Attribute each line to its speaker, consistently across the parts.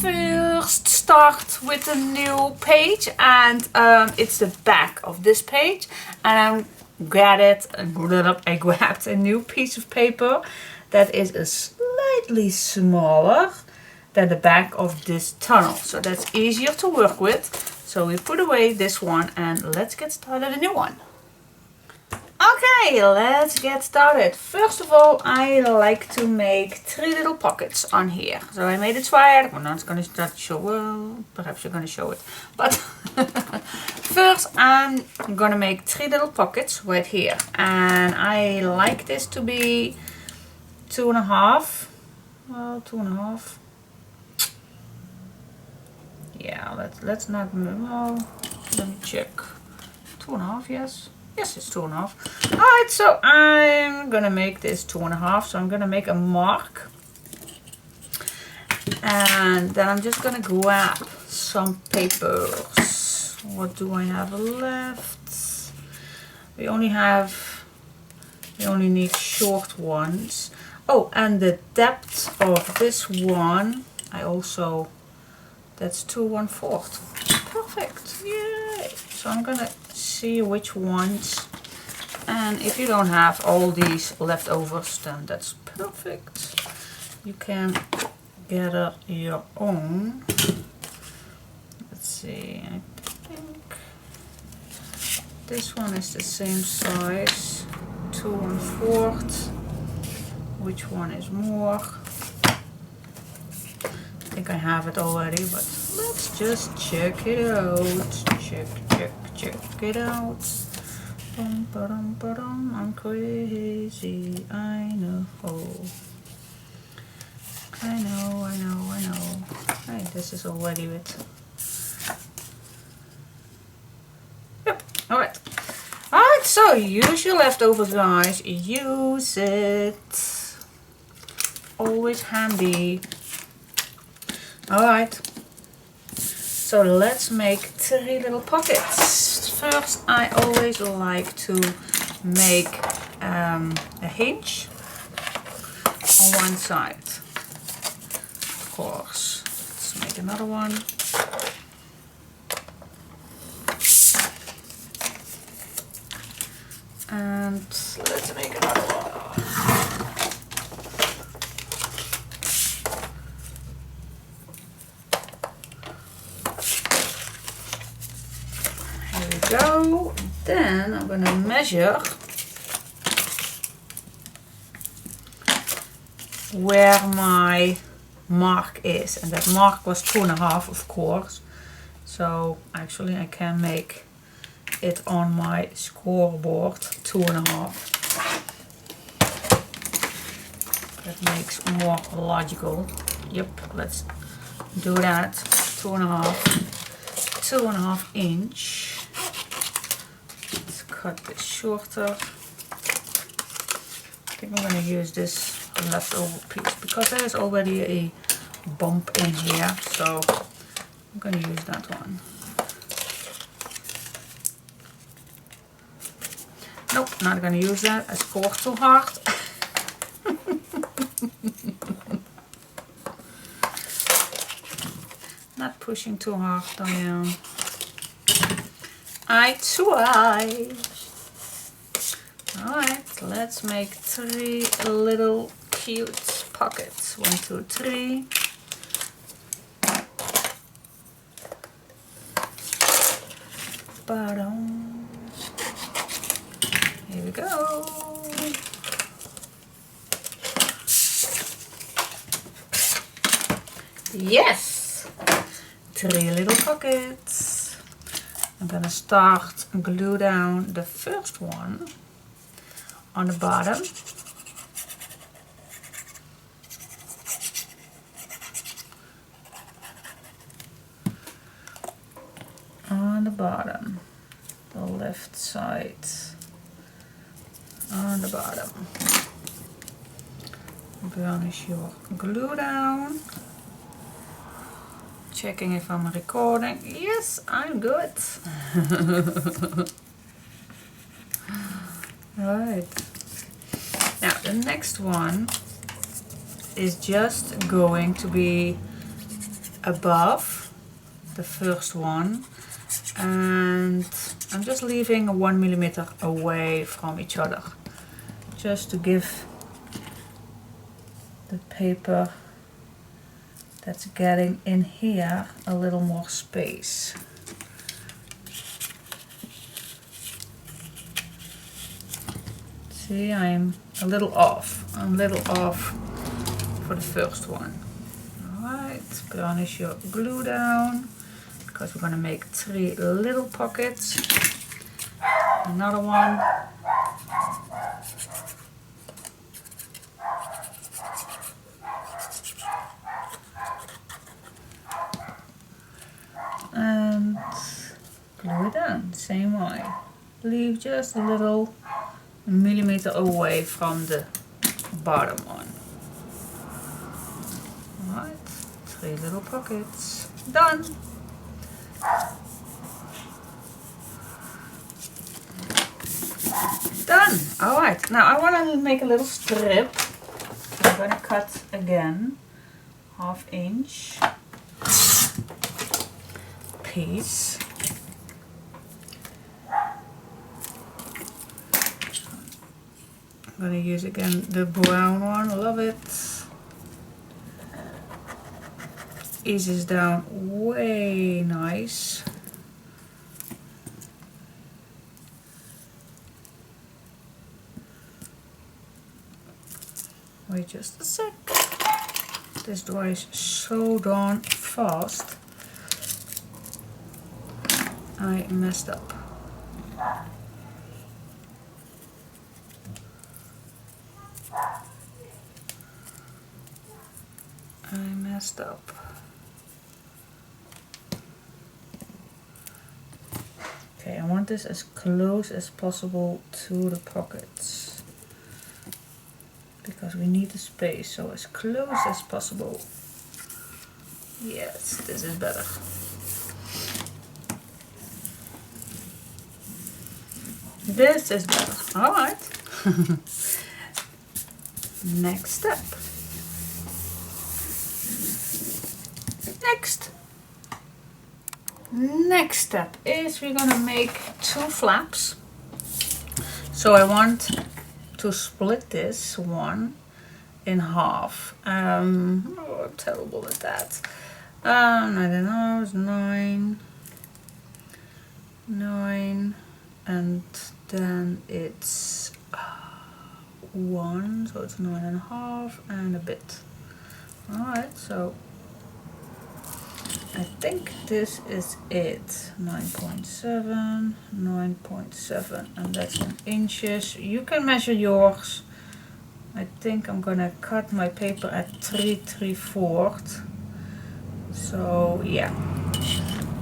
Speaker 1: first start with a new page, and it's the back of this page, and I grabbed a new piece of paper that is a slightly smaller than the back of this tunnel, so that's easier to work with. So we put away this one and let's get started a new one. Okay, let's get started. First of all, I like to make 3 little pockets on here. So I made a triad. I'm not going to show, well, perhaps you're going to show it. But first I'm going to make 3 little pockets right here. And I like this to be 2.5. Well, 2.5. Yeah, let's not, well, let me check. 2.5, yes. Yes, it's 2.5. Alright, so I'm gonna make this 2.5. So I'm gonna make a mark. And then I'm just gonna grab some papers. What do I have left? We only need short ones. Oh, and the depth of this one, that's 2 1/4. Perfect, yay! So I'm gonna see which ones, and if you don't have all these leftovers, then that's perfect. You can gather your own. Let's see, I think this one is the same size, 2 1/4. Which one is more? I think I have it already, but let's just check it out. Check it out. I'm crazy, I know. I know. Hey, this is already it. Yep, alright. Alright, so use your leftovers, guys. Use it. Always handy. Alright, so let's make 3 little pockets. First, I always like to make a hinge on one side. Of course, let's make another one. And let's make another one. Go. Then I'm going to measure where my mark is, and that mark was 2.5, of course. So actually I can make it on my scoreboard 2.5. That makes more logical. Yep, let's do that. 2.5 inch. Cut this shorter. I think I'm going to use this leftover piece because there is already a bump in here, so I'm going to use that one. Nope, not going to use that. I scored too hard. Not pushing too hard, Diane. I tried. Alright, let's make 3 little cute pockets. 1, 2, 3. Ba-dum. Here we go. Yes! 3 little pockets. I'm gonna start and glue down the first one on the bottom. On the bottom, the left side, on the bottom. Burnish your glue down. Checking if I'm recording. Yes, I'm good. Alright. Now the next one is just going to be above the first one, and I'm just leaving 1 millimeter away from each other, just to give the paper that's getting in here a little more space. See, I'm a little off. I'm a little off for the first one. Alright, garnish your glue down, because we're going to make 3 little pockets. Another one. And glue it down, same way. Leave just a little millimeter away from the bottom one. Alright, 3 little pockets. Done! Done! Alright, now I want to make a little strip. I'm going to cut again, 1/2 inch piece. I'm going to use again the brown one, I love it. Eases down way nice. Wait just a sec. This dries so darn fast. I messed up. Okay, I want this as close as possible to the pockets, because we need the space, so as close as possible. Yes, this is better. This is better. Alright. Next step. Next step is we're gonna make 2 flaps. So I want to split this one in half. I'm terrible at that. I don't know, it's 9, and then it's 1, so it's 9.5 and a bit. Alright, so I think this is it. 9.7, 9.7, and that's in inches. You can measure yours. I think I'm gonna cut my paper at 3 3/4. So yeah,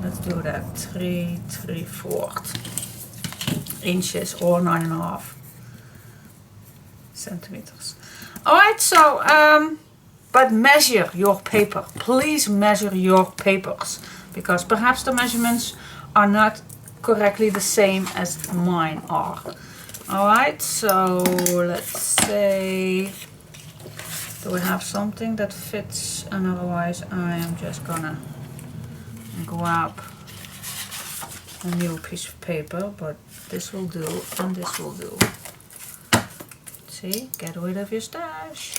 Speaker 1: let's do that. 3 3/4 inches or 9.5 centimeters. Alright, so but measure your paper. Please measure your papers, because perhaps the measurements are not correctly the same as mine are. Alright, so let's say, do we have something that fits? And otherwise I am just gonna grab a new piece of paper, but this will do and this will do. See, get rid of your stash.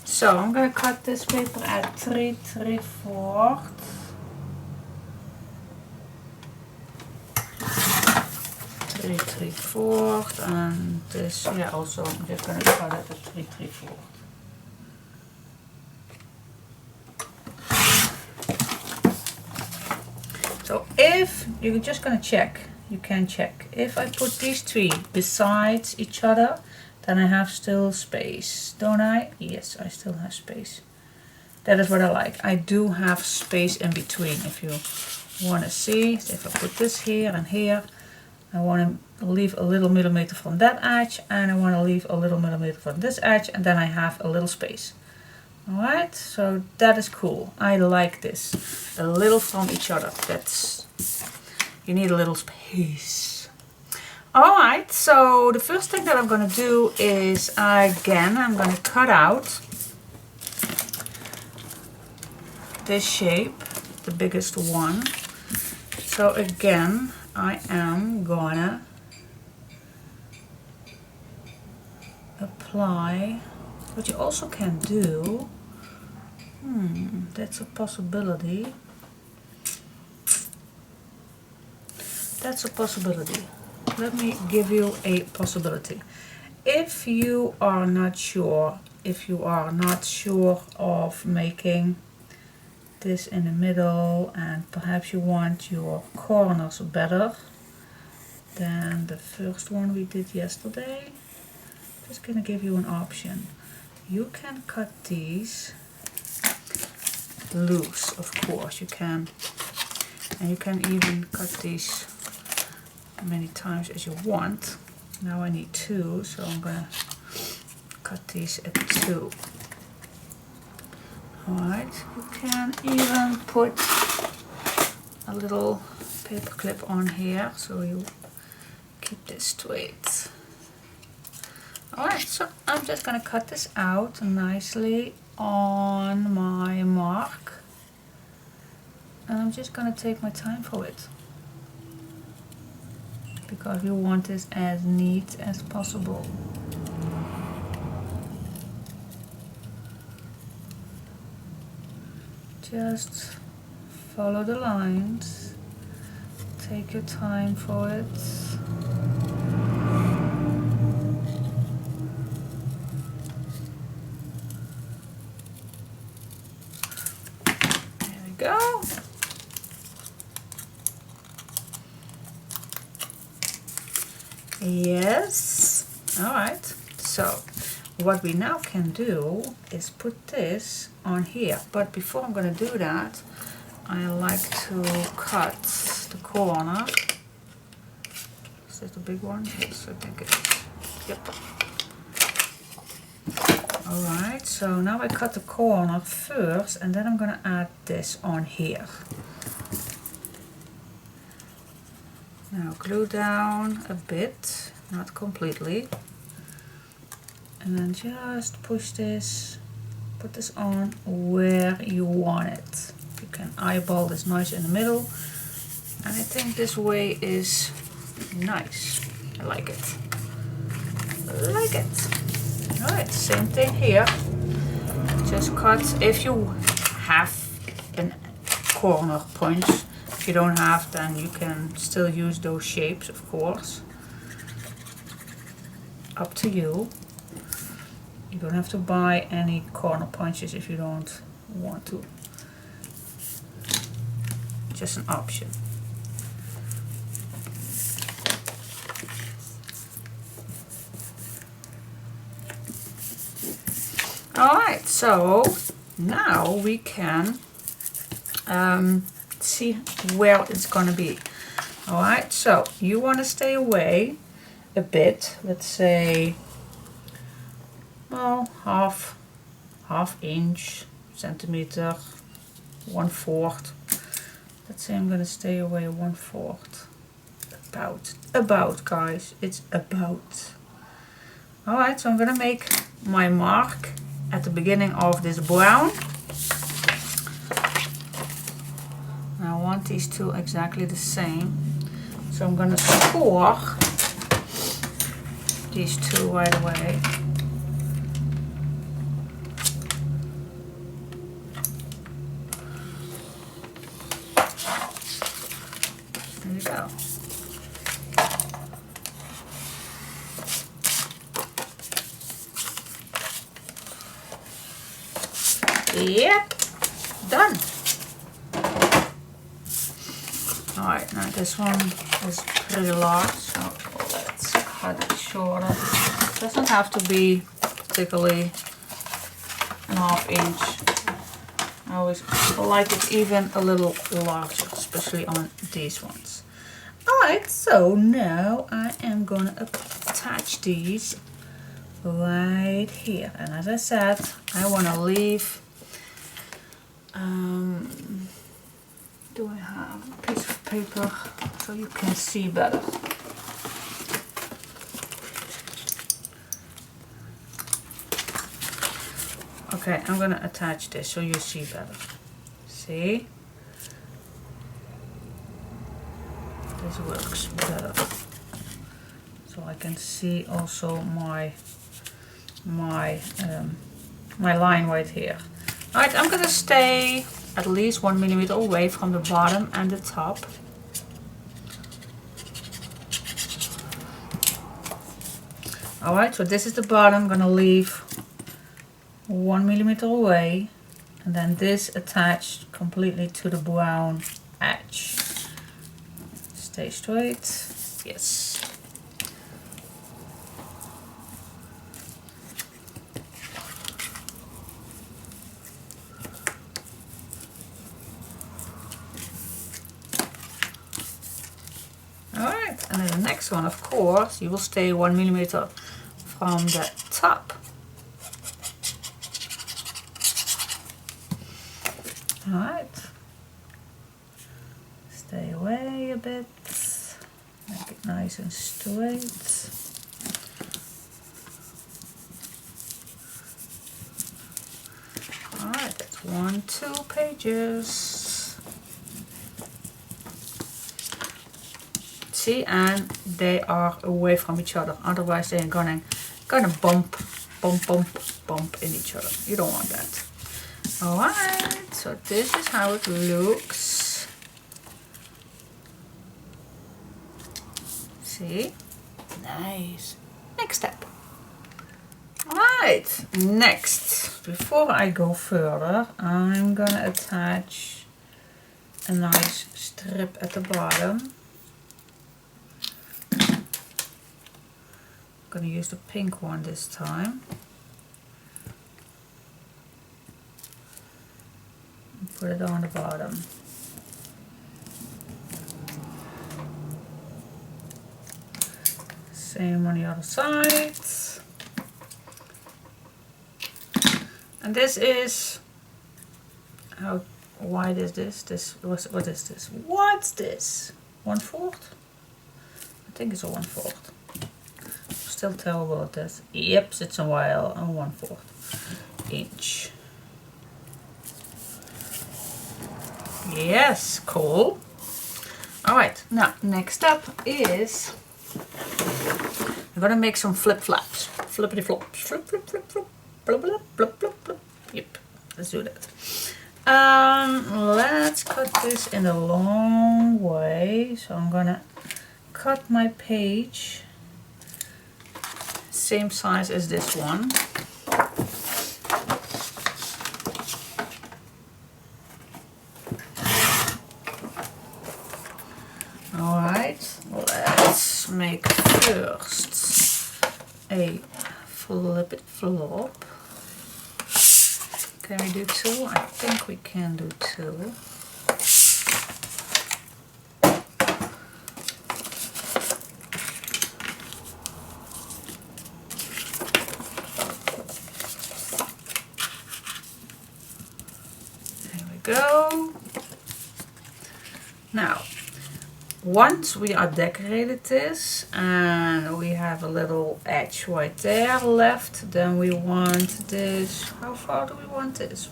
Speaker 1: So I'm going to cut this paper at 3 3/4. 3 3/4, and this, yeah, also I'm just going to cut it at 3 3/4. So if you're just going to check, you can check. If I put these 3 besides each other, then I have still space, don't I? Yes, I still have space. That is what I like. I do have space in between. If you want to see, if I put this here and here, I want to leave a little millimeter from that edge, and I want to leave a little millimeter from this edge, and then I have a little space. Alright, so that is cool. I like this. A little from each other. That's, you need a little space. Alright, so the first thing that I'm going to do is, again, I'm going to cut out this shape, the biggest one. So again, I am gonna apply. What you also can do, that's a possibility. That's a possibility. Let me give you a possibility. If you are not sure, of making this in the middle, and perhaps you want your corners better than the first one we did yesterday, just gonna give you an option. You can cut these loose, of course you can, and you can even cut these many times as you want. Now I need 2, so I'm gonna cut these at 2. Alright, you can even put a little paper clip on here so you keep this straight. Alright, so I'm just gonna cut this out nicely on my mark, and I'm just gonna take my time for it, because we want this as neat as possible. Just follow the lines, take your time for it. There we go. Yes. Alright, so what we now can do is put this on here, but before I'm going to do that, I like to cut the corner. Is this the big one? Yes, I think it is. Yep. Alright, so now I cut the corner first, and then I'm going to add this on here. Now glue down a bit, not completely, and then just push this, put this on where you want it. You can eyeball this nice in the middle, and I think this way is nice. I like it. I like it. Alright, same thing here. Just cut if you have a corner punch. If you don't have, then you can still use those shapes, of course. Up to you. You don't have to buy any corner punches if you don't want to. Just an option. Alright, so now we can see where it's gonna be. Alright, so you want to stay away a bit, let's say, well, half inch, centimeter, 1/4. Let's say I'm gonna stay away 1/4. About guys, it's about. Alright, so I'm gonna make my mark at the beginning of this brown. I want these two exactly the same, so I'm gonna score these two right away. There you go. Yep, done. Alright, now this one is pretty large, so let's cut it shorter. It doesn't have to be particularly 1/2 inch. I always like it even a little larger, especially on these ones. Alright, so now I am gonna attach these right here. And as I said, I wanna leave, do I have a piece of paper so you can see better? Okay, I'm gonna attach this so you see better. See? This works better. So I can see also my line right here. Alright, I'm gonna stay at least 1 millimeter away from the bottom and the top. Alright, so this is the bottom. I'm gonna leave 1 millimeter away, and then this attached completely to the brown edge. Stay straight. Yes. Alright, and then the next one, of course, you will stay 1 millimeter from the top. Alright. Stay away a bit. Make it nice and straight. Alright, that's 2 pages. See, and they are away from each other, otherwise they're gonna bump in each other. You don't want that. Alright, so this is how it looks. See? Nice. Next step. Alright, next, before I go further, I'm gonna attach a nice strip at the bottom. I'm gonna use the pink one this time. And put it on the bottom. Same on the other side. And this is, how wide is this? What is this? What's this? 1/4? I think it's a 1/4. Still terrible at this. Yep, it's a while. A 1/4 inch. Yes, cool. Alright, now next up is I'm gonna make some flip flaps. Flippity flops. Flip, flip, flip, flip. Blub, blub, blub, blub, blub. Yep, let's do that. Let's cut this in a long way. So I'm gonna cut my page same size as this one. Alright, let's make first a flip flop. Can we do 2? I think we can do 2. There we go. Now, once we are decorated this and we have a little edge right there left, then we want this. How far do we want this?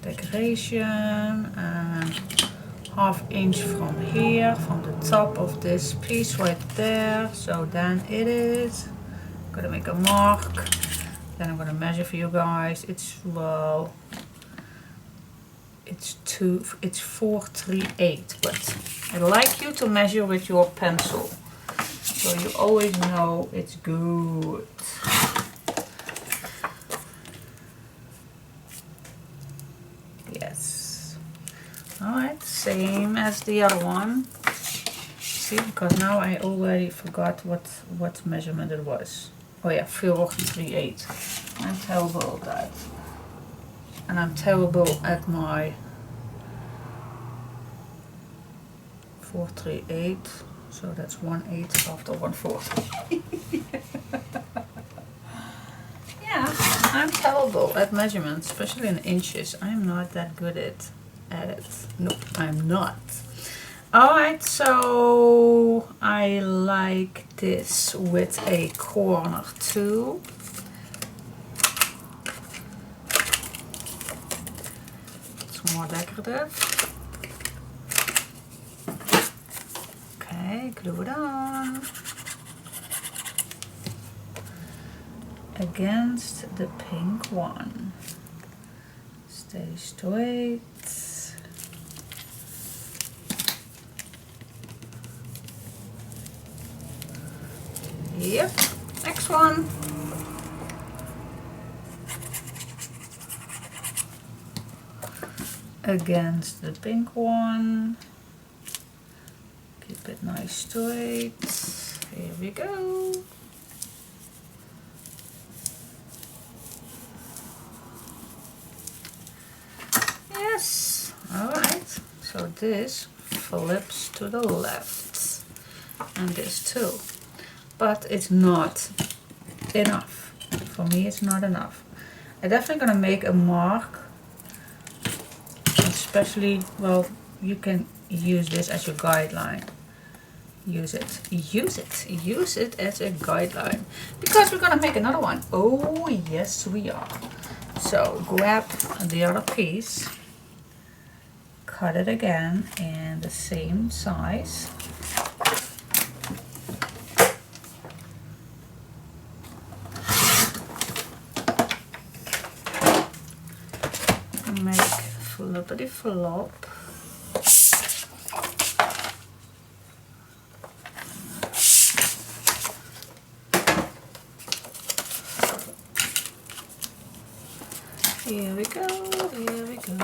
Speaker 1: Decoration, and 1/2 inch from here, from the top of this piece right there. So then it is. I'm gonna make a mark. Then I'm gonna measure for you guys. It's well. It's 438, but I like you to measure with your pencil, so you always know it's good. Yes. Alright, same as the other one. See, because now I already forgot what measurement it was. Oh yeah, 438. I'm terrible at that. And I'm terrible at my 438, so that's 1/8 after 1/4. Yeah, I'm terrible at measurements, especially in inches. I'm not that good at it. Nope, I'm not. Alright, so I like this with a corner too. It's more decorative. Okay, glue it on. Against the pink one. Stay straight. Yep, next one. Against the pink one. Keep it nice straight. Here we go. Yes, alright. So this flips to the left. And this too. But it's not enough. For me it's not enough. I'm definitely gonna make a mark. Especially, well, you can use this as your guideline. Use it as a guideline. Because we're gonna make another one. Oh yes we are. So grab the other piece. Cut it again in the same size. Make flippity flop. Here we go, here we go.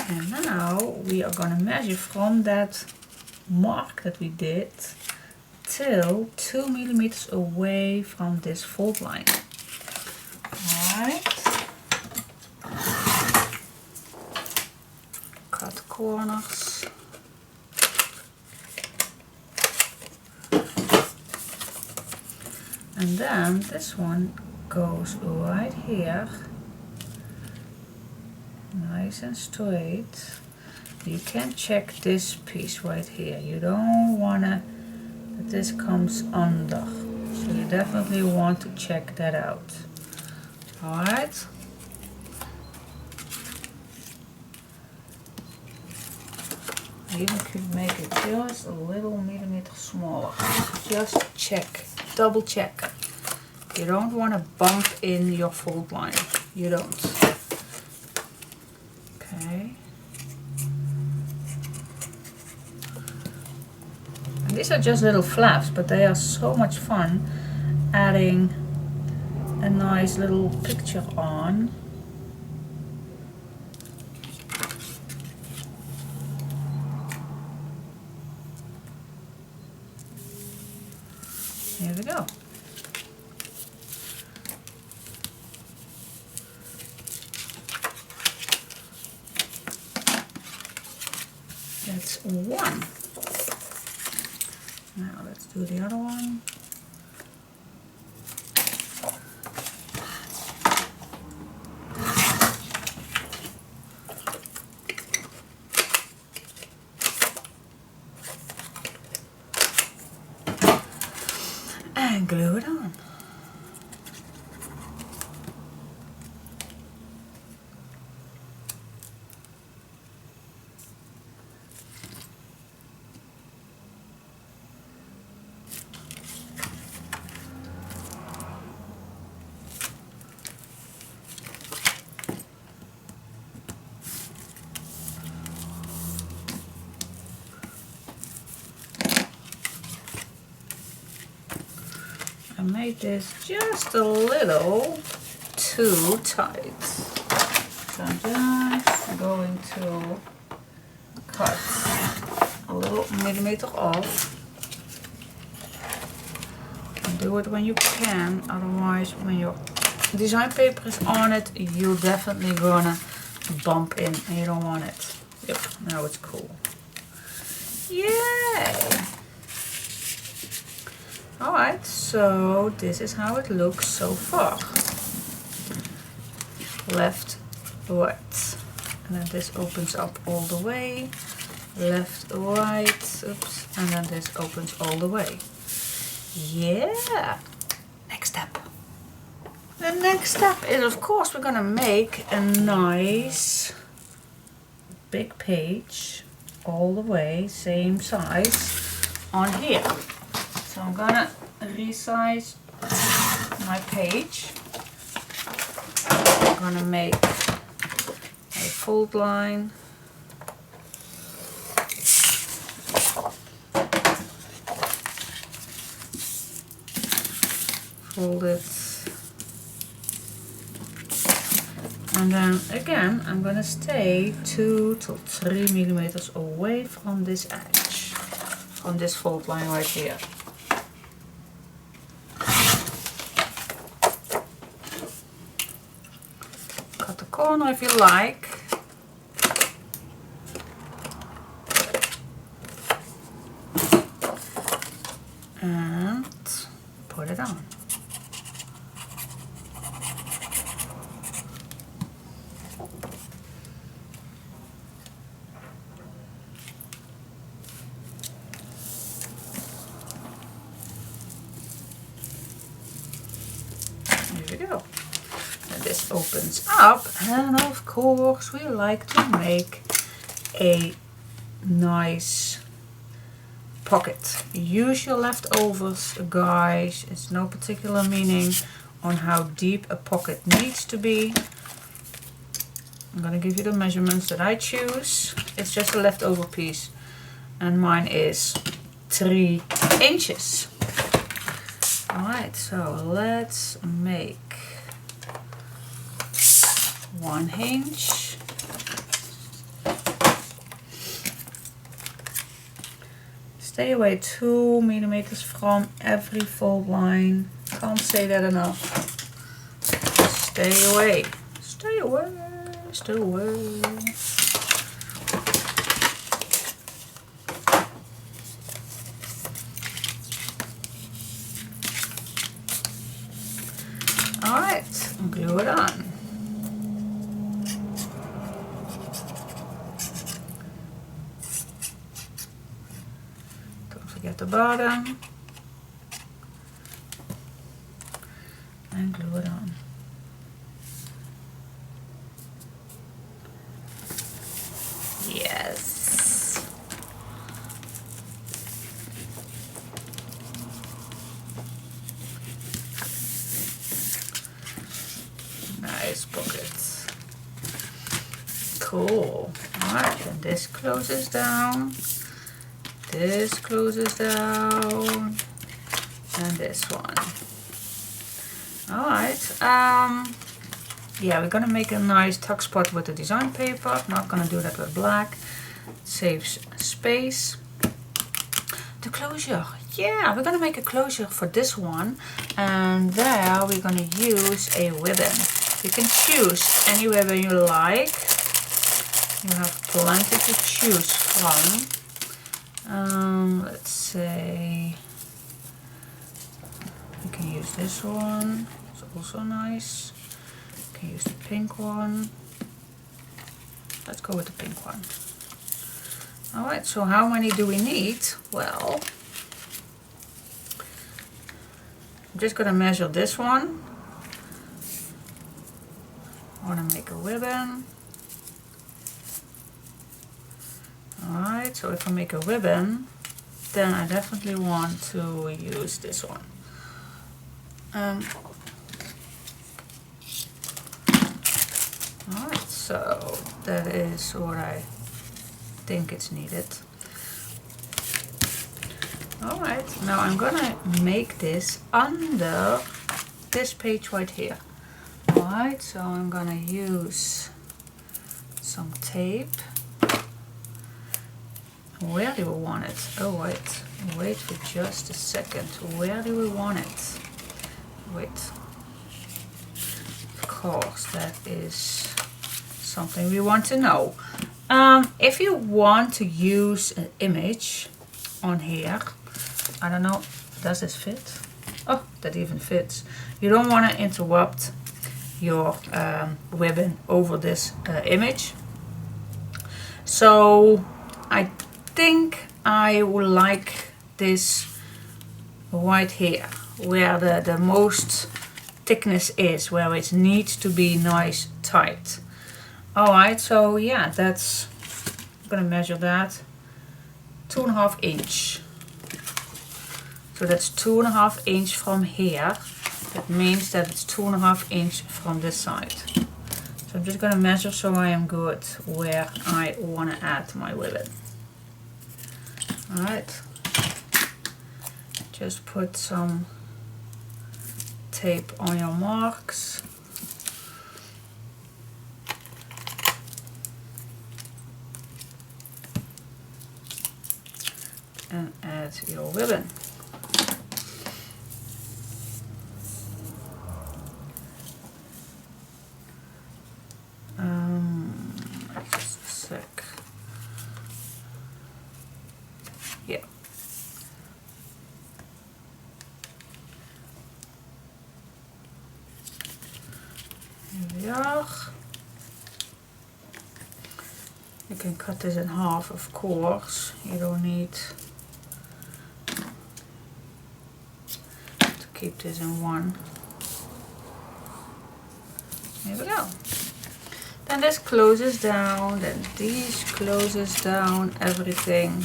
Speaker 1: And now we are going to measure from that mark that we did till 2 millimeters away from this fold line. Alright. Cut corners. And then this one goes right here. Nice and straight. You can check this piece right here. You don't want to that this comes under. So you definitely want to check that out. Alright. I even could make it just a little millimeter smaller. Just check. Double check. You don't want to bump in your fold line. You don't. Okay. And these are just little flaps, but they are so much fun adding a nice little picture on. Here we go. That's one. Now let's do the other one. And glue it on. I made this just a little too tight. So I'm just going to cut a little millimeter off. And do it when you can, otherwise when your design paper is on it, you're definitely gonna bump in and you don't want it. Yep, now it's cool. Yay! Alright, so this is how it looks so far. Left, right. And then this opens up all the way. Left, right, oops. And then this opens all the way. Yeah! Next step. The next step is, of course, we're gonna make a nice big page all the way, same size on here. So I'm gonna resize my page. I'm gonna make a fold line. Fold it. And then again, I'm gonna stay 2 to 3 millimeters away from this edge, from this fold line right here. Cut the corner if you like. And put it on. There we go. And this opens up, and of course we like to make a nice pocket. Use your leftovers, guys. It's no particular meaning on how deep a pocket needs to be. I'm gonna give you the measurements that I choose. It's just a leftover piece, and mine is 3 inches. Alright, so let's make 1 inch. Stay away 2 millimeters from every fold line. Can't say that enough. Stay away. Stay away. Stay away. Alright, glue it on. Don't forget the bottom. And glue it on. Yes. Nice pockets. Cool. Alright, and this closes down. This closes down. And this one. Alright. Yeah, we're gonna make a nice tuck spot with the design paper. Not gonna do that with black. It saves space. The closure. Yeah, we're gonna make a closure for this one. And there we're gonna use a ribbon. You can choose any ribbon you like. You have plenty to choose from. Let's say you can use this one. It's also nice. You can use the pink one. Let's go with the pink one. Alright, so how many do we need? Well, I'm just gonna measure this one. I wanna make a ribbon. Alright, so if I make a ribbon, then I definitely want to use this one. Alright, so that is what I think it's needed. Alright, now I'm gonna make this under this page right here. Alright, so I'm gonna use some tape. Where do we want it? Oh wait for just a second. Where do we want it? Wait. Of course, that is something we want to know. If you want to use an image on here, I don't know, does this fit? Oh, that even fits. You don't want to interrupt your ribbon over this image. So I think I would like this right here, where the most thickness is, where it needs to be nice tight. Alright, so yeah, that's, I'm gonna measure that, 2.5 inch. So that's 2.5 inch from here. That means that it's 2.5 inch from this side. So I'm just gonna measure so I am good where I wanna add my ribbon. Alright, just put some tape on your marks. And add your ribbon. Just a sec. Yeah. Here we are. You can cut this in half, of course. You don't need to keep this in one. Here we go. Then this closes down, then these closes down, everything.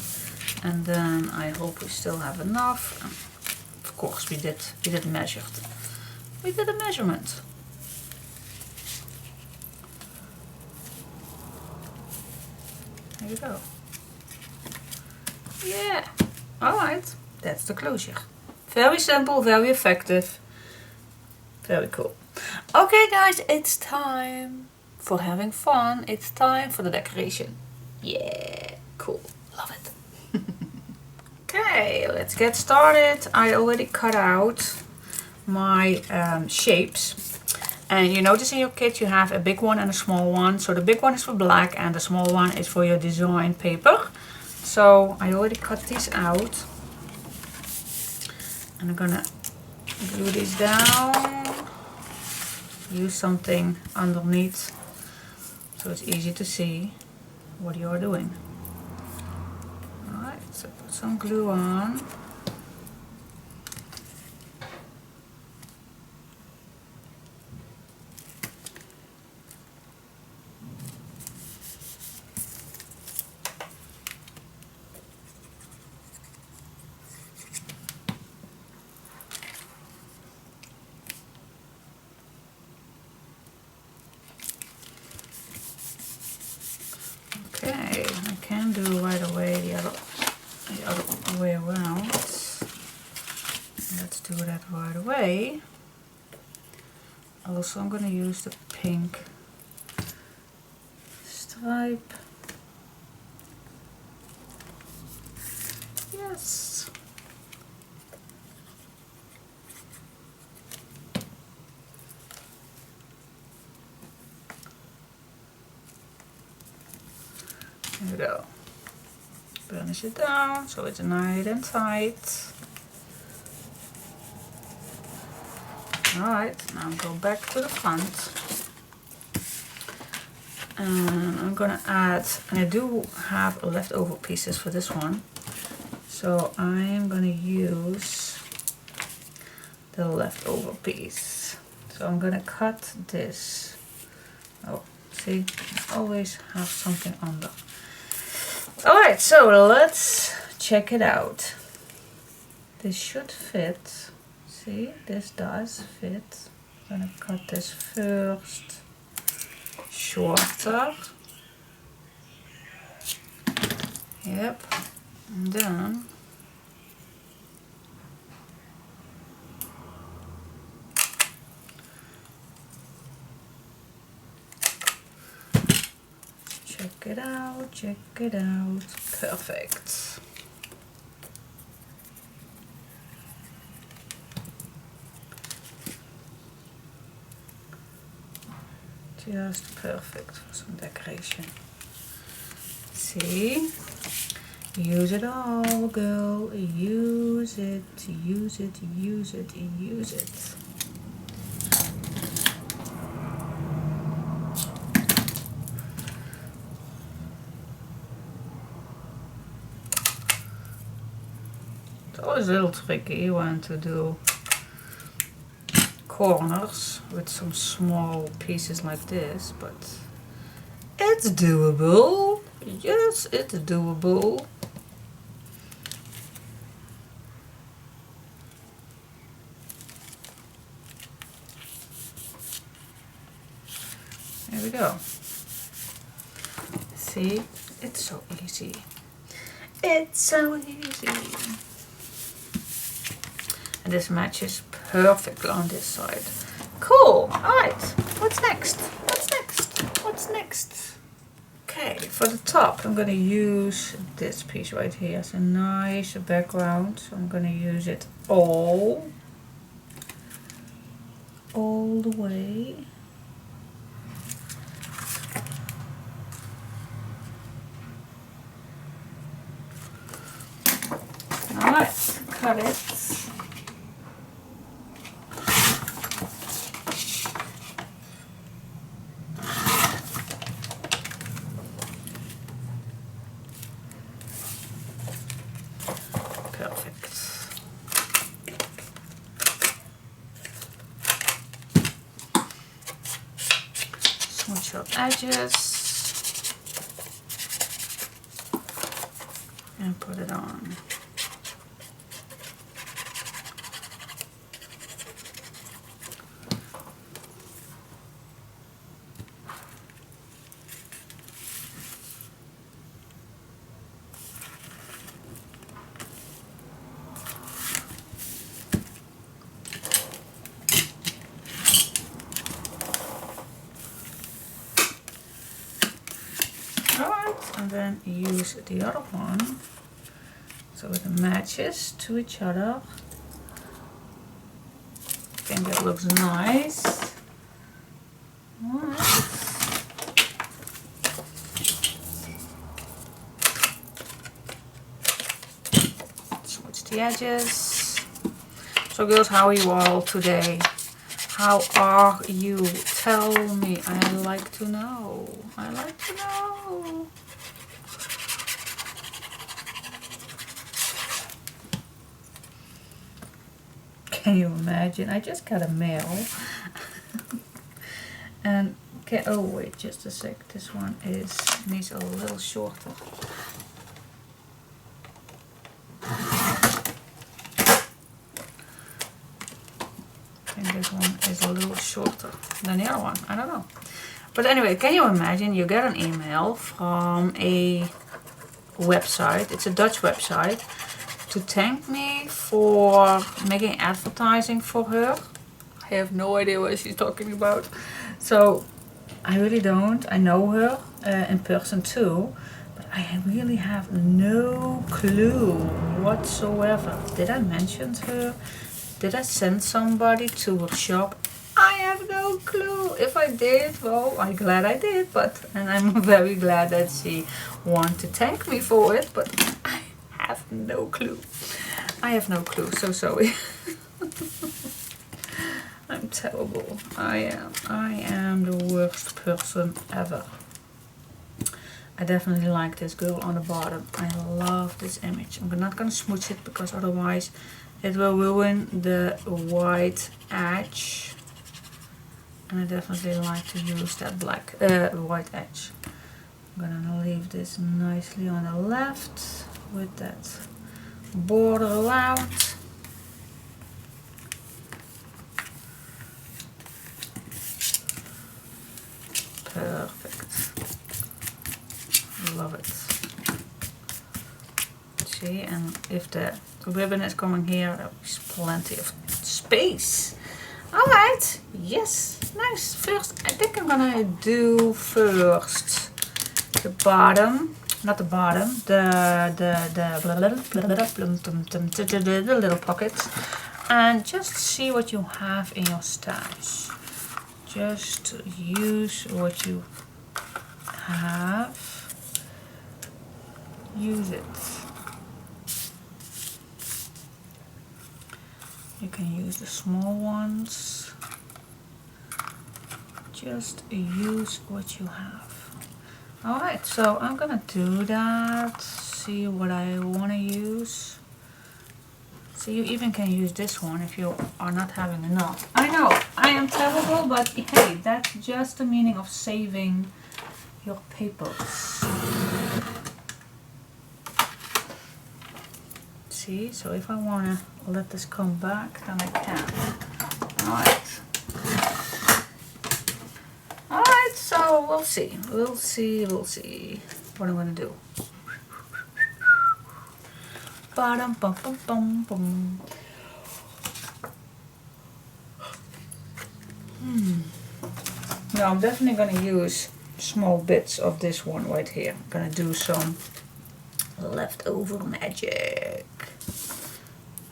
Speaker 1: And then I hope we still have enough. Of course we did measured. We did a measurement. There you go. Yeah. Alright. That's the closure. Very simple, very effective. Very cool. Okay guys, it's time for having fun. It's time for the decoration. Yeah, cool. Love it. Okay, let's get started. I already cut out my shapes. And you notice in your kit you have a big one and a small one. So the big one is for black and the small one is for your design paper. So I already cut these out. And I'm gonna glue these down. Use something underneath so it's easy to see what you are doing. Alright, so put some glue on. Okay, I can do right away the other way around. Let's do that right away. Also, I'm going to use the pink stripe. Yes. Here we go. Burnish it down so it's nice and tight. Alright, now go back to the front. And I'm gonna add, and I do have leftover pieces for this one. So I'm gonna use the leftover piece. So I'm gonna cut this. Oh, see, I always have something under. Alright, so let's check it out. This should fit. See, this does fit. I'm gonna cut this first shorter. Yep. And then check it out, check it out. Perfect. Just perfect for some decoration. See? Use it all, girl. Use it, use it, use it, use it. It's always a little tricky when to do corners with some small pieces like this, but it's doable. Yes, it's doable. There we go. See, it's so easy. It's so easy. And this matches perfectly on this side. Cool. Alright, what's next? What's next? What's next? Okay, for the top I'm gonna use this piece right here as a nice background. So I'm gonna use it all the way. Alright, cut it. Perfect. Smooch out edges and put it on. And then use the other one so it matches to each other. I think that looks nice. Alright. Switch the edges. So girls, how are you all today? How are you? Tell me. I like to know. I like to know. Can you imagine? I just got a mail. And okay, oh wait, just a sec. This one needs a little shorter. And this one is a little shorter than the other one. I don't know. But anyway, can you imagine you get an email from a website, it's a Dutch website, to thank me for making advertising for her. I have no idea what she's talking about. So I really don't. I know her in person too, but I really have no clue whatsoever. Did I mention her? Did I send somebody to her shop? I have no clue. If I did, well, I'm glad I did, and I'm very glad that she wanted to thank me for it, but I have no clue. I have no clue, so sorry. I'm terrible. I am the worst person ever. I definitely like this girl on the bottom. I love this image. I'm not gonna smooch it because otherwise it will ruin the white edge. And I definitely like to use that black white edge. I'm gonna leave this nicely on the left with that border around. Perfect. Love it. See, and if the ribbon is coming here, there's plenty of space. Alright, yes, nice. First, I think I'm gonna do first the bottom, not the bottom, the little pockets, and just see what you have in your stash. Just use what you have. Use it. You can use the small ones. Just use what you have. Alright, so I'm gonna do that. See what I want to use. So you even can use this one if you are not having enough. I know, I am terrible, but hey, that's just the meaning of saving your papers. See, so if I want to let this come back, then I can. Alright. Alright, so we'll see. We'll see what I'm going to do. Ba-dum, bum, bum, bum, bum. Now I'm definitely going to use small bits of this one right here. I'm going to do some leftover magic.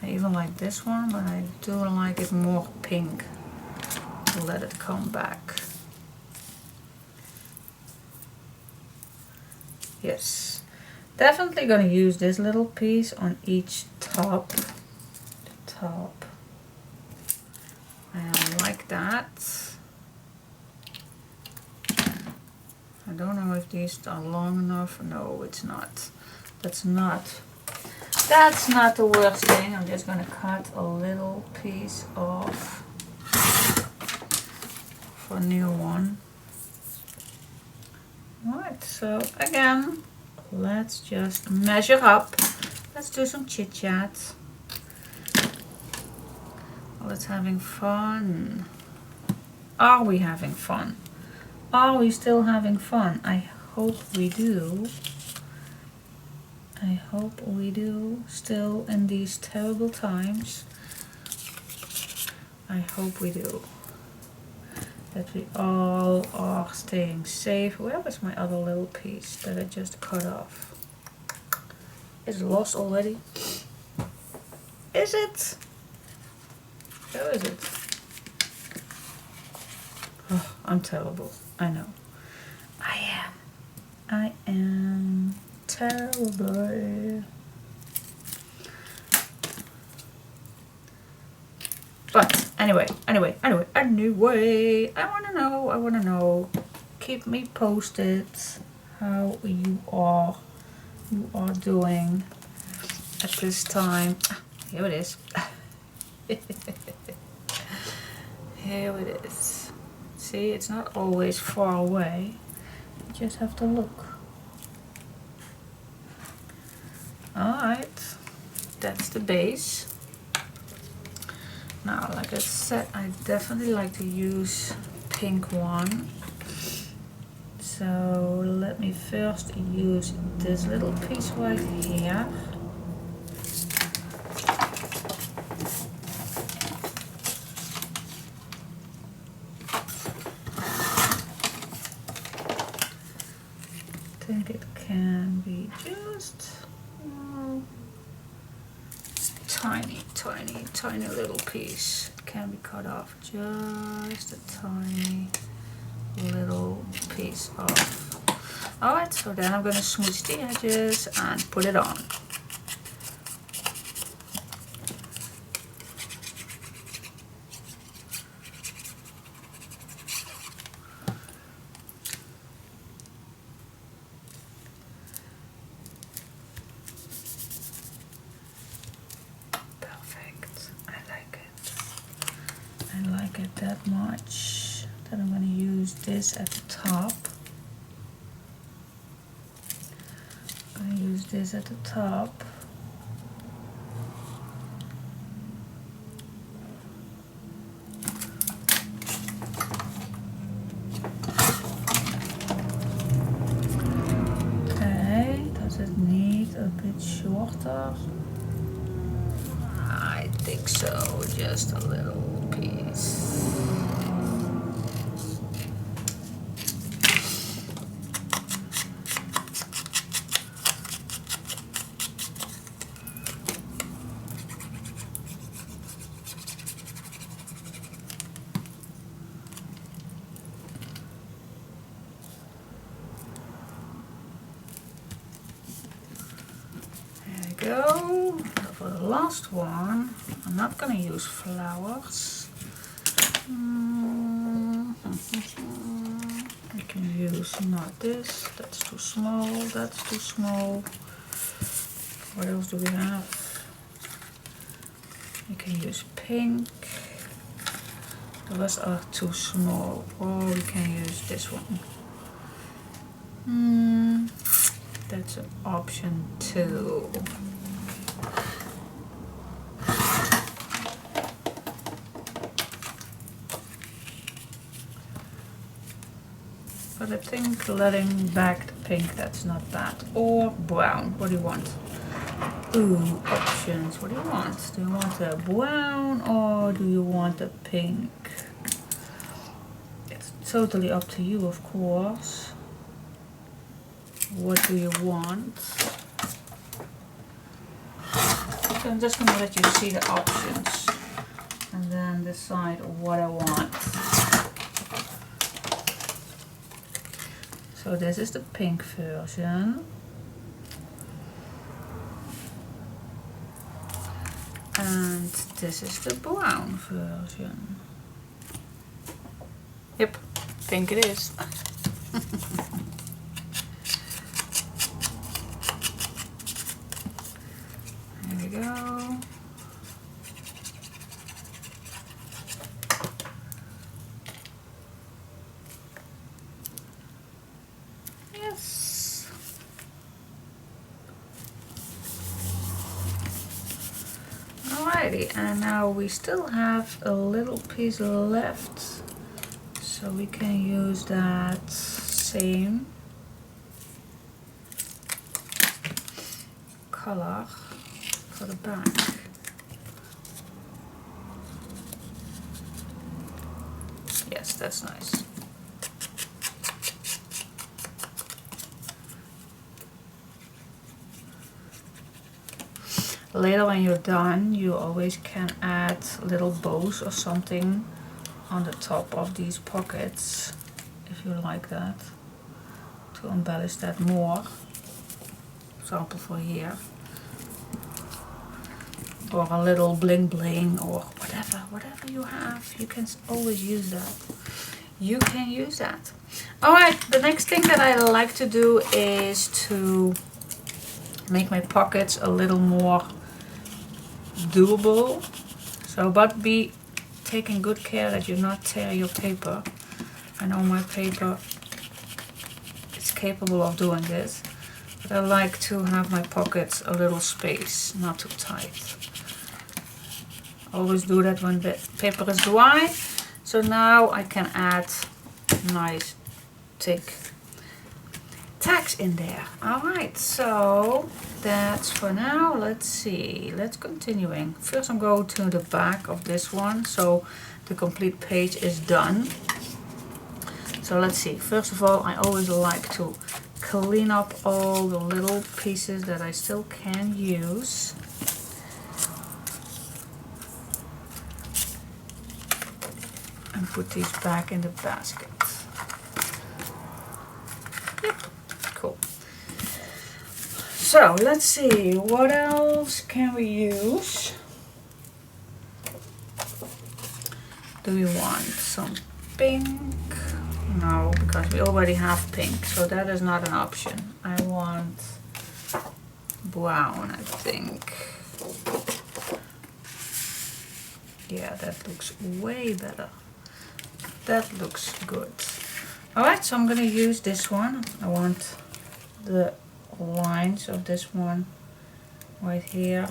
Speaker 1: I even like this one, but I do like it more pink to let it come back. Yes, definitely going to use this little piece on each top. The top. And like that. I don't know if these are long enough. No, it's not. That's not the worst thing. I'm just going to cut a little piece off for a new one. Alright, so again, let's just measure up. Let's do some chit chat. Let's having fun. Are we having fun? Are we still having fun? I hope we do. I hope we do, still in these terrible times. I hope we do. That we all are staying safe. Where was my other little piece that I just cut off? Is it lost already? Is it? Where is it? Oh, I'm terrible. I know. I am terrible. But anyway, I wanna know. Keep me posted how you are doing at this time. Here it is. Here it is. See, it's not always far away. You just have to look. Alright, that's the base. Now, like I said, I definitely like to use pink one. So let me first use this little piece right here. I think it can be just tiny little piece. It can be cut off, just a tiny little piece off. Alright, so then I'm going to smooch the edges and put it on. That much. Then I'm going to use this at the top. I'm going to use this at the top. Okay, does it need a bit shorter? I think so, just a little piece. Go. For the last one, I'm not going to use flowers. I can use not this, that's too small, that's too small. What else do we have? can use pink. The rest are too small. Or we can use this one. That's an option too. But I think letting back the pink, that's not bad. Or brown, what do you want? Ooh, options, what do you want? Do you want a brown or do you want a pink? It's totally up to you, of course. What do you want? So I'm just gonna let you see the options and then decide what I want. So this is the pink version. And this is the brown version. Yep, pink it is. There we go. Yes. Alrighty, and now we still have a little piece left, so we can use that same color for the back. Yes, that's nice. Later when you're done, you always can add little bows or something on the top of these pockets, if you like that, to embellish that more. Example for here. Or a little bling bling or whatever you have, you can always use that. You can use that. Alright, the next thing that I like to do is to make my pockets a little more doable. So, but be taking good care that you not tear your paper. I know my paper is capable of doing this, but I like to have my pockets a little space, not too tight. Always do that when the paper is dry. So now I can add nice thick tags in there. Alright, so that's for now. Let's see, let's continuing. First I'm going to the back of this one, so the complete page is done. So let's see, first of all I always like to clean up all the little pieces that I still can use. And put these back in the basket. Yep, cool. So let's see, what else can we use? Do we want some pink? No, because we already have pink, so that is not an option. I want brown, I think. Yeah, that looks way better. That looks good. Alright, so I'm gonna use this one. I want the lines of this one right here.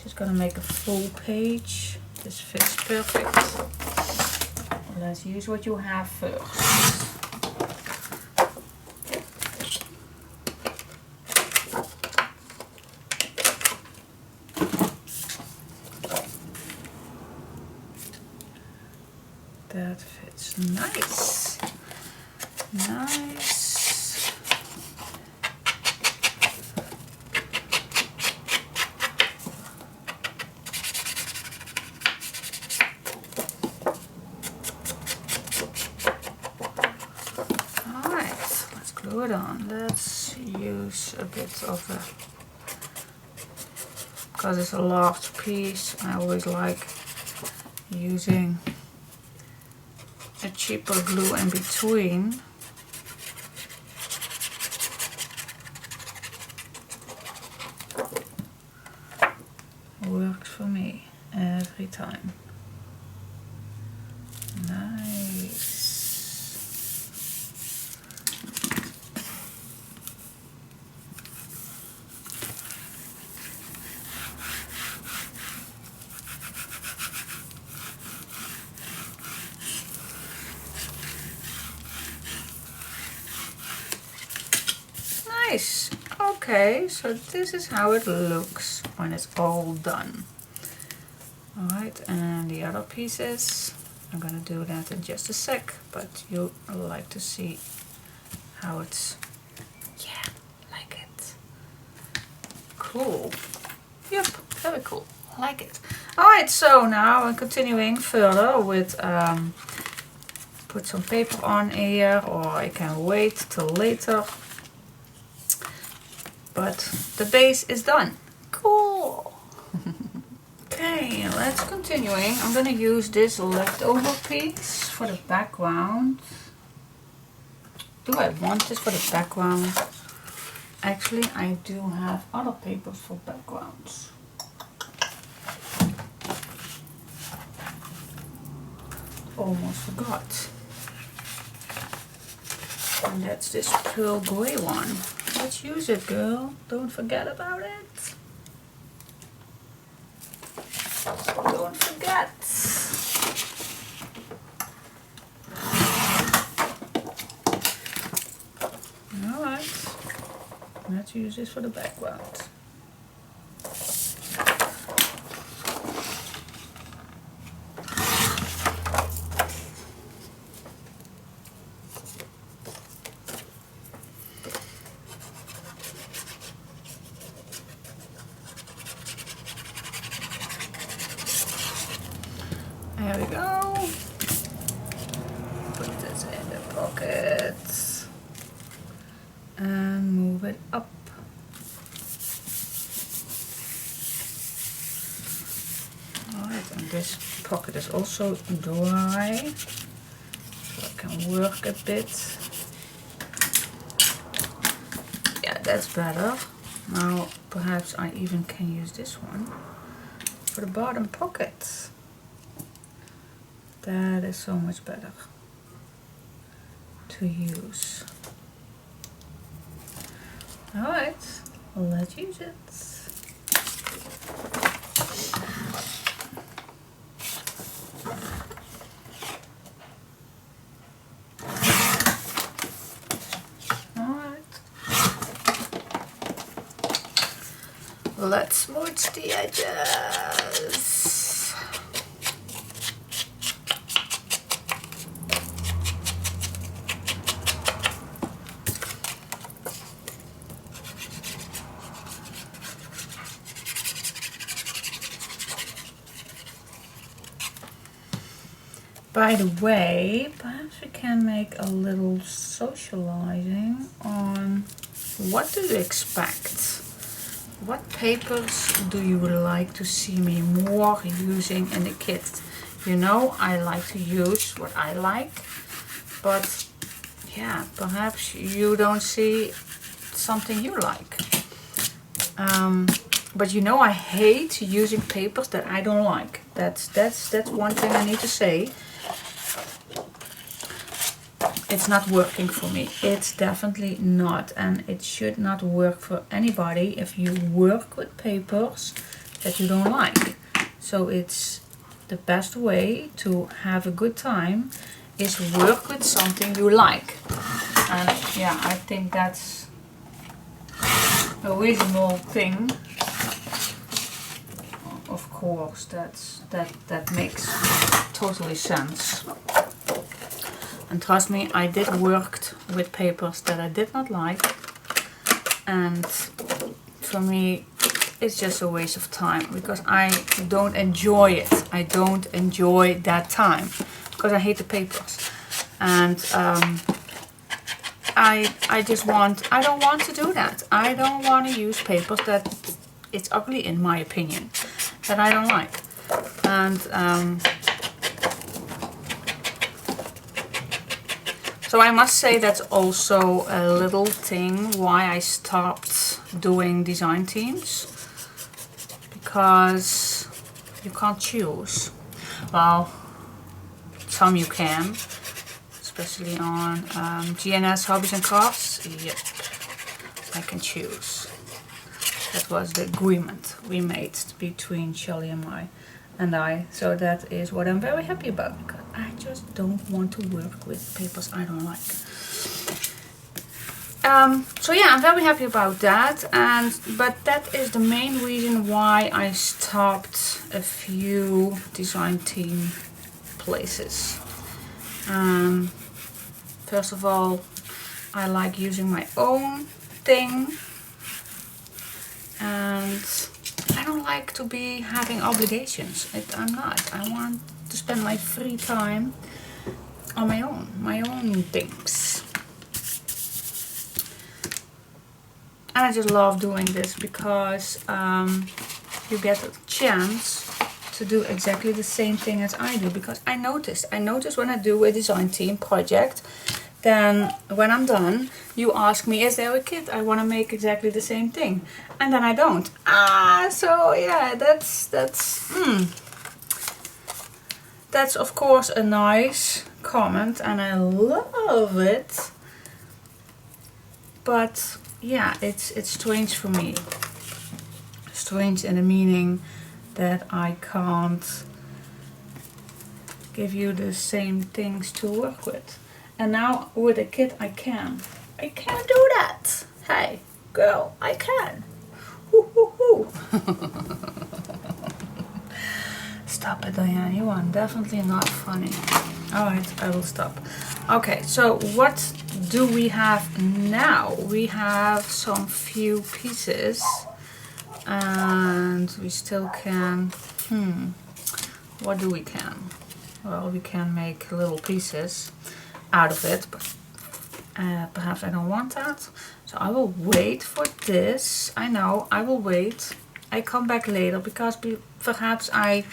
Speaker 1: Just gonna make a full page. This fits perfect. Let's use what you have first. That fits nice. Nice. Alright, let's glue it on. Let's use a bit of a, because it's a large piece, I always like using a cheaper glue in between. Works for me. nice. Okay, so this is how it looks when it's all done. Alright, and the other pieces, I'm gonna do that in just a sec, but you like to see how it's, yeah, like it. Cool. Yep, very cool. I like it. Alright, so now I'm continuing further with put some paper on here, or I can wait till later. But the base is done. Cool. Okay, let's continuing. I'm gonna use this leftover piece for the background. Do I want this for the background? Actually, I do have other papers for backgrounds. Almost forgot. And that's this pearl gray one. Let's use it, girl. Don't forget about it. Don't forget. Alright. Let's use this for the background. There we go. Put this in the pocket and move it up. Alright, and this pocket is also dry, so I can work a bit. Yeah, that's better. Now perhaps I even can use this one for the bottom pocket. That is so much better to use. Alright, let's use it. Alright. Let's smooch the edges. By the way, perhaps we can make a little socializing on what do you expect? What papers do you like to see me more using in the kit? You know, I like to use what I like, but yeah, perhaps you don't see something you like. But you know, I hate using papers that I don't like. That's one thing I need to say. It's not working for me. It's definitely not, and it should not work for anybody if you work with papers that you don't like. So it's the best way to have a good time is work with something you like. And yeah, I think that's a reasonable thing. Of course, that makes totally sense. And trust me, I did work with papers that I did not like, and for me it's just a waste of time because I don't enjoy it. I don't enjoy that time because I hate the papers, and I don't want to do that. I don't want to use papers that it's ugly, in my opinion, that I don't like. And so I must say that's also a little thing why I stopped doing design teams, because you can't choose. Well, some you can, especially on GNS Hobbies and Crafts. Yep, I can choose. That was the agreement we made between Shelly and I. So that is what I'm very happy about, because I just don't want to work with papers I don't like. So yeah, I'm very happy about that, but that is the main reason why I stopped a few design team places. First of all, I like using my own thing, and I don't like to be having obligations. I'm not. I want to spend my free time on my own things. And I just love doing this because you get a chance to do exactly the same thing as I do. Because I noticed when I do a design team project, then when I'm done, you ask me, is there a kit? I want to make exactly the same thing. And then I don't. So yeah, that's of course a nice comment and I love it. But yeah, it's strange for me. Strange in the meaning that I can't give you the same things to work with. And now with a kit I can. I can do that. Hey, girl, I can. Hoo, hoo, hoo. Stop it, Diane. You are definitely not funny. Alright, I will stop. Okay, so what do we have now? We have some few pieces. And we still can... what do we can? Well, we can make little pieces out of it, but perhaps I don't want that. So I will wait for this. I know, I will wait. I come back later because perhaps I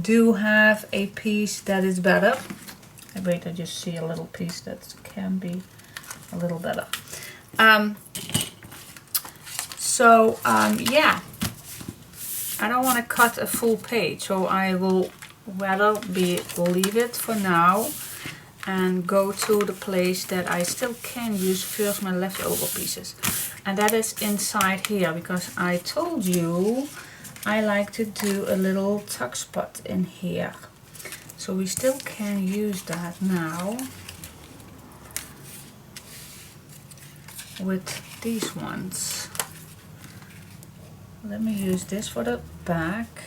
Speaker 1: do have a piece that is better. Wait, I just see a little piece that can be a little better. Yeah, I don't want to cut a full page, so I will rather leave it for now and go to the place that I still can use first my leftover pieces. And that is inside here, because I told you I like to do a little tuck spot in here. So we still can use that now with these ones. Let me use this for the back.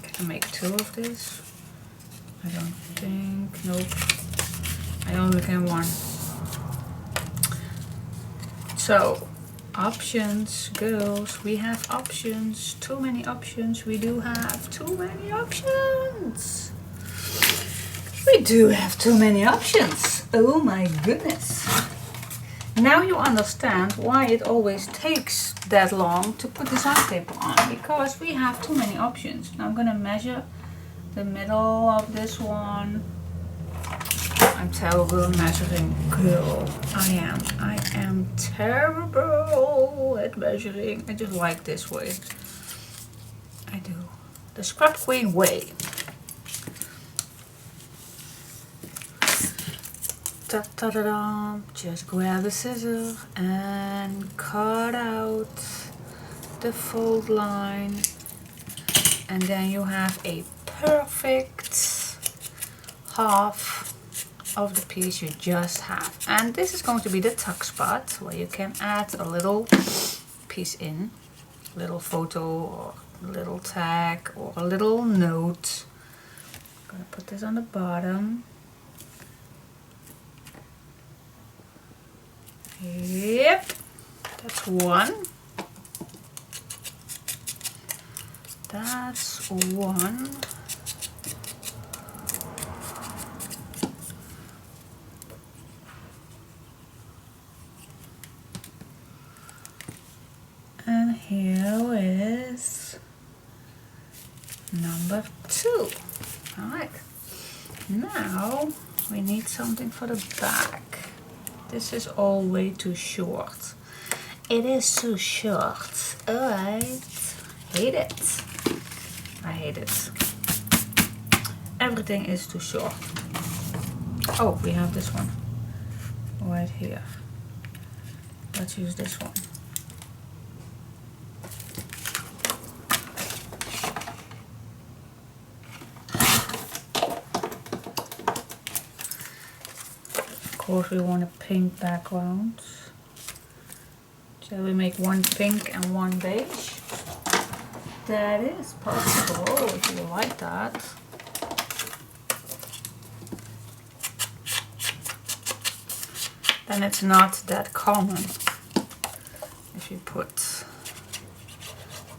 Speaker 1: Can I make two of this? I don't think, nope. I only can one. So, options, girls, we have options, too many options. We do have too many options. We do have too many options. Oh my goodness. Now you understand why it always takes that long to put design paper on, because we have too many options. Now I'm gonna measure the middle of this one. I'm terrible at measuring, girl. I am terrible at measuring. I just like this way. I do. The Scrap Queen way. Ta-da-da-da. Just grab a scissors and cut out the fold line, and then you have a perfect half of the piece you just have. And this is going to be the tuck spot where you can add a little piece in, little photo or little tag or a little note. I'm gonna put this on the bottom. Yep, that's one. That's one. And here is number two. Alright, now we need something for the back. This is all way too short. It is too short. Alright. Hate it. I hate it. Everything is too short. Oh, we have this one. Right here. Let's use this one. course we want a pink background. Shall we make one pink and one beige? That is possible if you like that. Then it's not that common if you put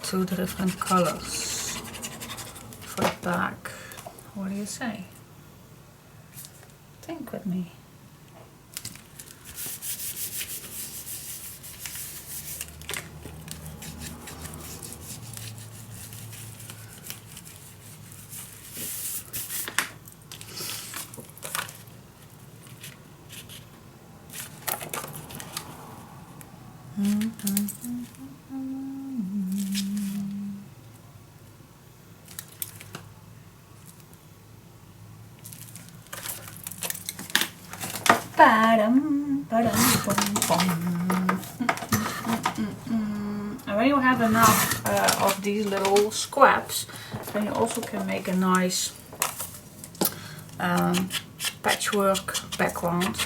Speaker 1: two different colors for the back. What do you say? Think with me. And when you have enough of these little scraps, then you also can make a nice patchwork background.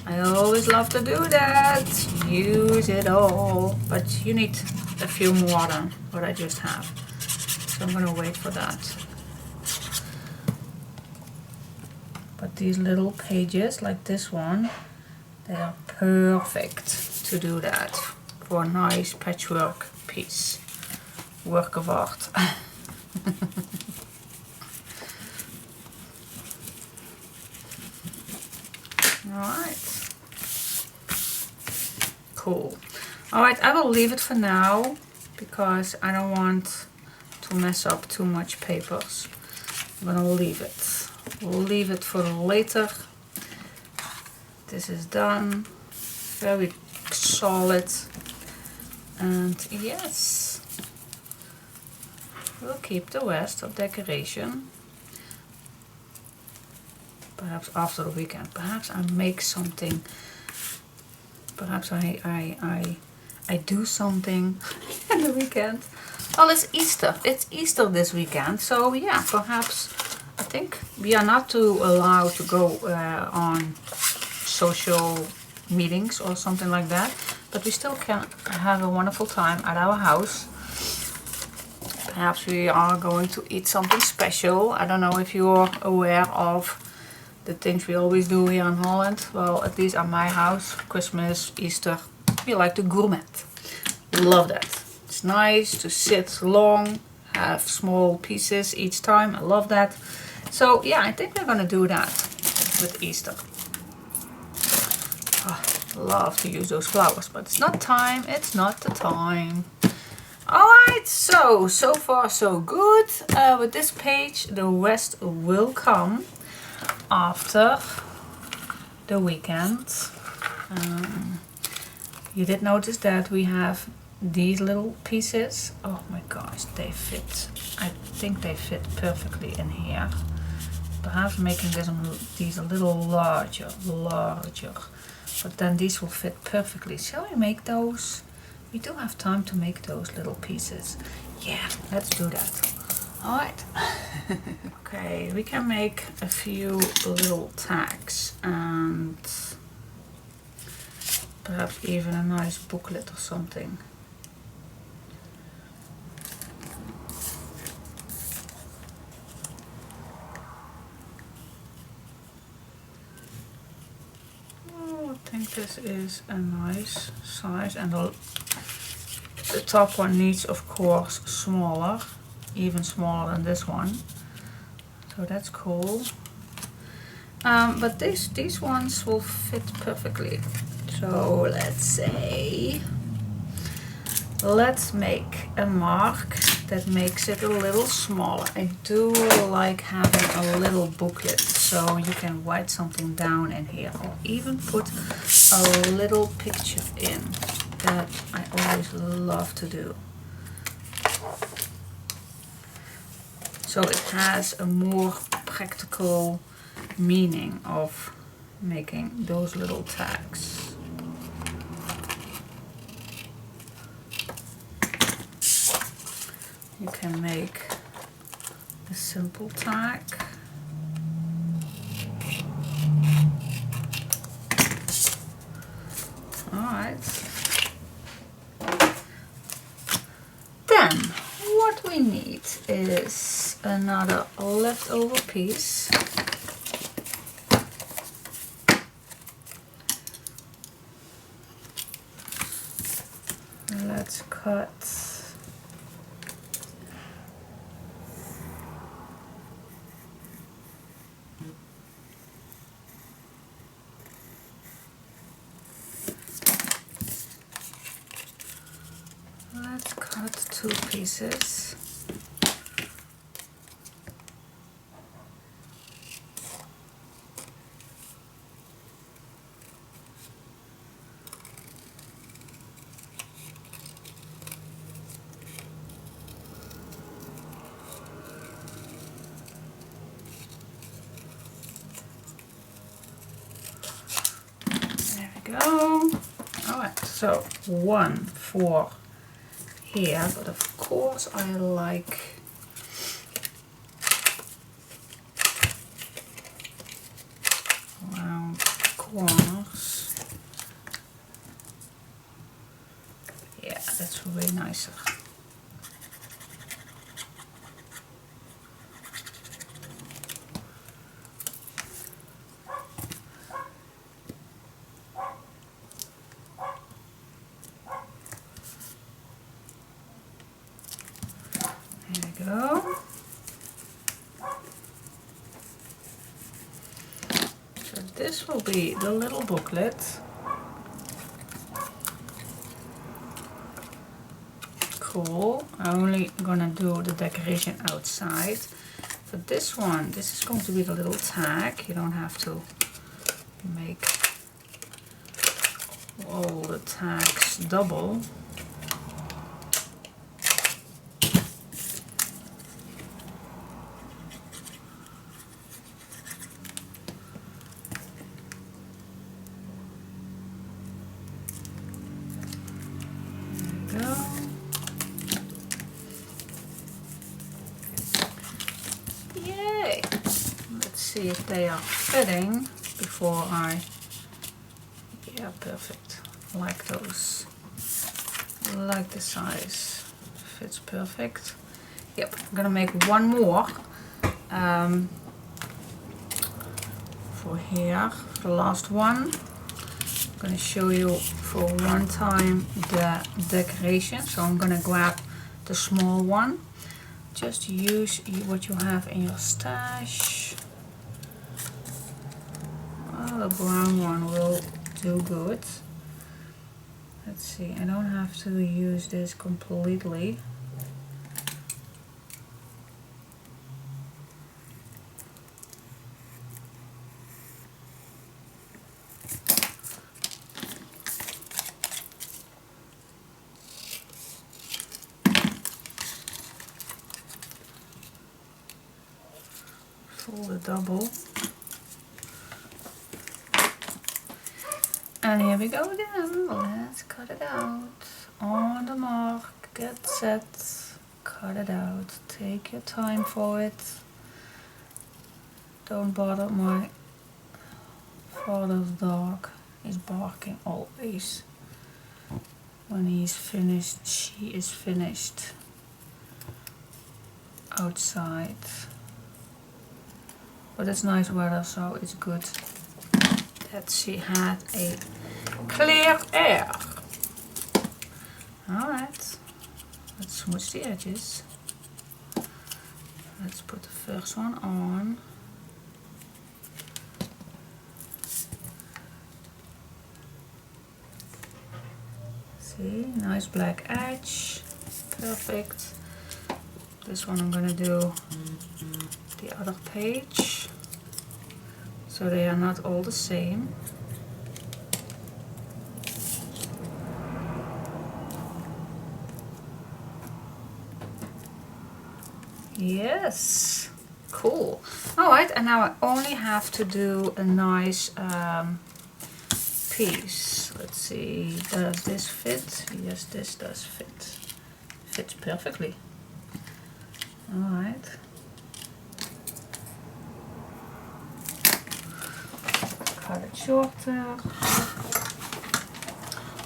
Speaker 1: I always love to do that. Use it all. But you need a few more than what I just have. So I'm gonna wait for that. But these little pages like this one, they are perfect to do that for a nice patchwork piece. Work of art. Alright. Cool. Alright, I will leave it for now because I don't want to mess up too much papers. I'm gonna leave it. We'll leave it for later. This is done. Very solid. And yes, we'll keep the rest of decoration. Perhaps after the weekend. Perhaps I make something. Perhaps I do something in the weekend. Well, it's Easter. It's Easter this weekend. So yeah, perhaps I think we are not too allowed to go on social meetings or something like that. But we still can have a wonderful time at our house. Perhaps we are going to eat something special. I don't know if you're aware of the things we always do here in Holland. Well, at least at my house, Christmas, Easter, we like to gourmet. Love that. It's nice to sit long, have small pieces each time. I love that. So yeah, I think we're gonna do that with Easter. Oh, love to use those flowers, but it's not time. It's not the time. Alright, so far so good. With this page, the rest will come after the weekend. You did notice that we have these little pieces. Oh my gosh, they fit. I think they fit perfectly in here. Perhaps making these a little larger. But then these will fit perfectly. Shall we make those? We do have time to make those little pieces. Yeah, let's do that. Alright. Okay, we can make a few little tags and perhaps even a nice booklet or something. Oh, I think this is a nice size, and the top one needs, of course, smaller. Even smaller than this one, so that's cool. But these ones will fit perfectly. So let's make a mark that makes it a little smaller. I do like having a little booklet, so you can write something down in here, or even put a little picture in. That I always love to do. So it has a more practical meaning of making those little tags. You can make a simple tag. is another leftover piece. Let's cut. Let's cut 2 pieces. There we go. Alright, so 1 for here, but of course I like round corners. Yeah, that's way nicer. There we go. So this will be the little booklet. Cool. I'm only gonna do the decoration outside. For this one, this is going to be the little tag. You don't have to make all the tags double. Yay! Let's see if they are fitting before I... Yeah, perfect. Like those. Like the size. Fits perfect. Yep, I'm gonna make one more for here, the last one. I'm gonna show you for one time the decoration. So I'm gonna grab the small one. Just use what you have in your stash. Oh, the brown one will do good. Let's see, I don't have to use this completely. Fold the double. And here we go again. Let's cut it out. On the mark, get set, cut it out. Take your time for it. Don't bother my father's dog. He's barking always. When he's finished, she is finished outside. But it's nice weather, so it's good that she had a clear air. Alright, let's smooth the edges. Let's put the first one on. See, nice black edge, perfect. This one I'm gonna do the other page, so they are not all the same. Yes, cool. Alright, and now I only have to do a nice piece. Let's see, does this fit? Yes, this does fit. Fits perfectly. Alright. Cut it shorter.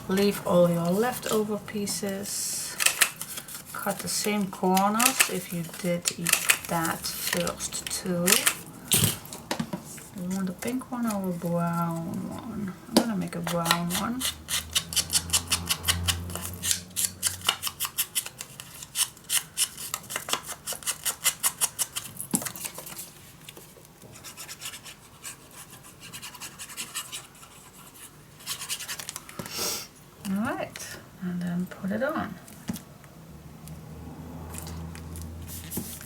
Speaker 1: Leave all your leftover pieces. cut the same corners if you did that first too. You want a pink one or a brown one? I'm gonna make a brown one. Alright, and then put it on.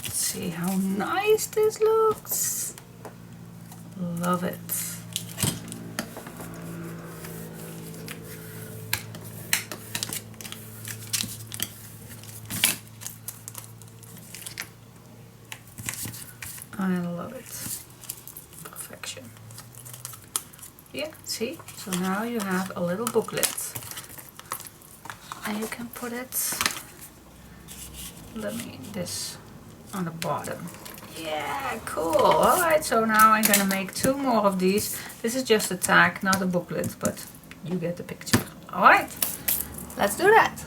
Speaker 1: Let's see how nice this looks. Love it. I love it. Perfection. Yeah, see? So now you have a little booklet. And you can put it, this on the bottom. Yeah, cool. Alright, so now I'm gonna make 2 more of these. This is just a tag, not a booklet, but you get the picture. Alright, let's do that.